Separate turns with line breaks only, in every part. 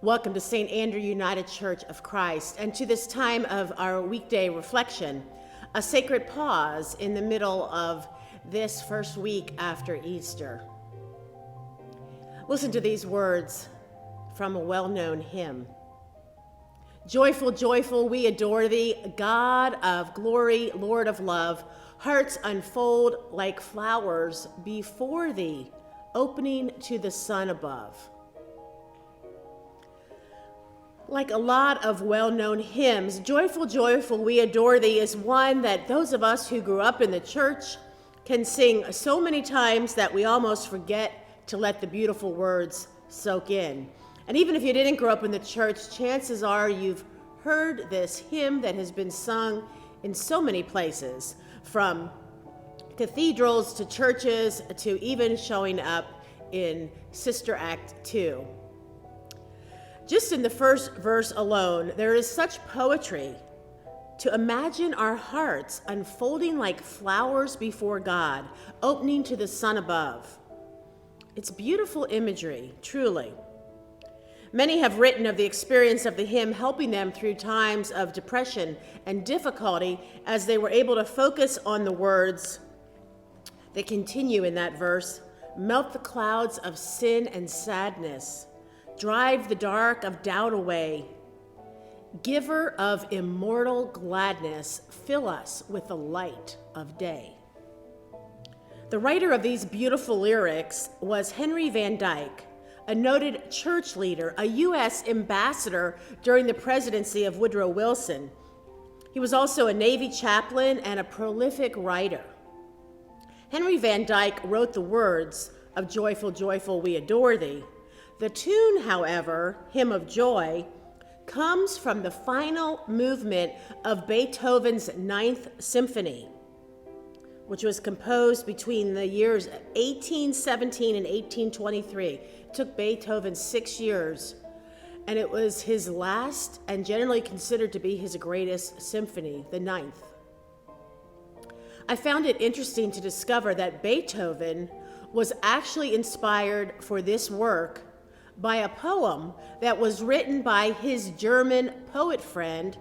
Welcome to St. Andrew United Church of Christ, and to this time of our weekday reflection, a sacred pause in the middle of this first week after Easter. Listen to these words from a well-known hymn. Joyful, joyful, we adore thee, God of glory, Lord of love. Hearts unfold like flowers before thee, opening to the sun above. Like a lot of well-known hymns, Joyful, Joyful, We Adore Thee is one that those of us who grew up in the church can sing so many times that we almost forget to let the beautiful words soak in. And even if you didn't grow up in the church, chances are you've heard this hymn that has been sung in so many places, from cathedrals to churches to even showing up in Sister Act 2. Just in the first verse alone, there is such poetry to imagine our hearts unfolding like flowers before God, opening to the sun above. It's beautiful imagery, truly. Many have written of the experience of the hymn helping them through times of depression and difficulty as they were able to focus on the words that continue in that verse. Melt the clouds of sin and sadness. Drive the dark of doubt away. Giver of immortal gladness, fill us with the light of day. The writer of these beautiful lyrics was Henry Van Dyke, a noted church leader, a U.S. ambassador during the presidency of Woodrow Wilson. He was also a Navy chaplain and a prolific writer. Henry Van Dyke wrote the words of Joyful, Joyful, We Adore Thee. The tune, however, Hymn of Joy, comes from the final movement of Beethoven's Ninth Symphony, which was composed between the years 1817 and 1823. It took Beethoven 6 years, and it was his last and generally considered to be his greatest symphony, the Ninth. I found it interesting to discover that Beethoven was actually inspired for this work by a poem that was written by his German poet friend,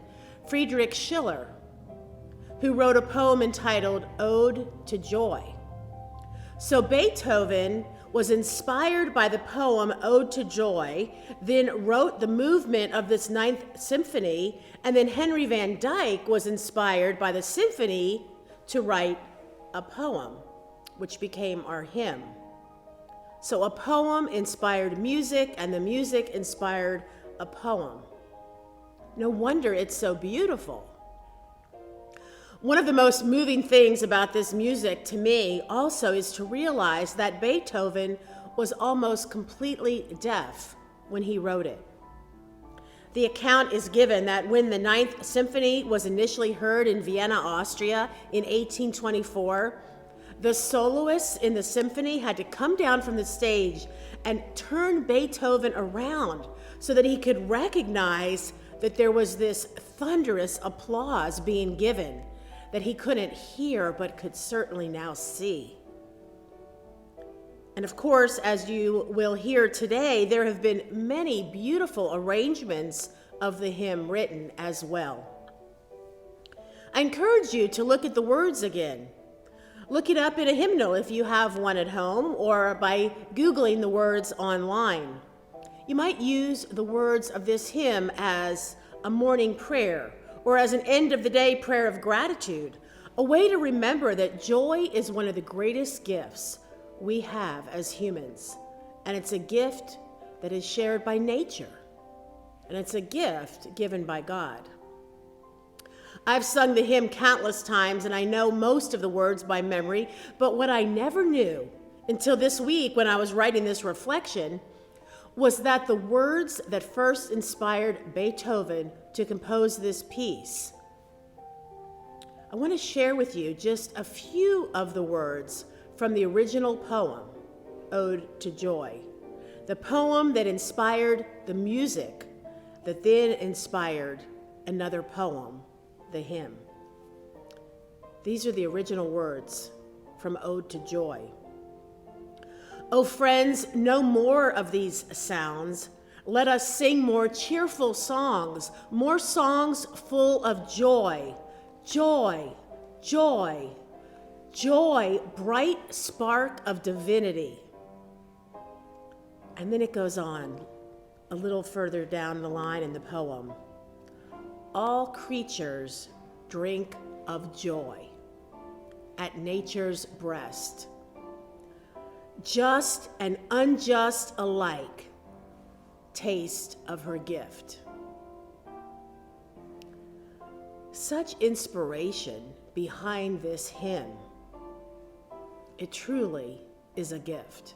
Friedrich Schiller, who wrote a poem entitled Ode to Joy. So Beethoven was inspired by the poem Ode to Joy, then wrote the movement of this Ninth Symphony, and then Henry Van Dyke was inspired by the symphony to write a poem, which became our hymn. So a poem inspired music, and the music inspired a poem. No wonder it's so beautiful. One of the most moving things about this music to me also is to realize that Beethoven was almost completely deaf when he wrote it. The account is given that when the Ninth Symphony was initially heard in Vienna, Austria in 1824, the soloists in the symphony had to come down from the stage and turn Beethoven around so that he could recognize that there was this thunderous applause being given that he couldn't hear but could certainly now see. And of course, as you will hear today, there have been many beautiful arrangements of the hymn written as well. I encourage you to look at the words again. Look it up in a hymnal if you have one at home, or by Googling the words online. You might use the words of this hymn as a morning prayer, or as an end-of-the-day prayer of gratitude, a way to remember that joy is one of the greatest gifts we have as humans, and it's a gift that is shared by nature, and it's a gift given by God. I've sung the hymn countless times, and I know most of the words by memory, but what I never knew until this week when I was writing this reflection was that the words that first inspired Beethoven to compose this piece. I want to share with you just a few of the words from the original poem, Ode to Joy, the poem that inspired the music that then inspired another poem, the hymn. These are the original words from Ode to Joy. Oh friends, no more of these sounds. Let us sing more cheerful songs, more songs full of joy. Joy, joy, joy, bright spark of divinity. And then it goes on a little further down the line in the poem. All creatures drink of joy at nature's breast. Just and unjust alike taste of her gift. Such inspiration behind this hymn. It truly is a gift.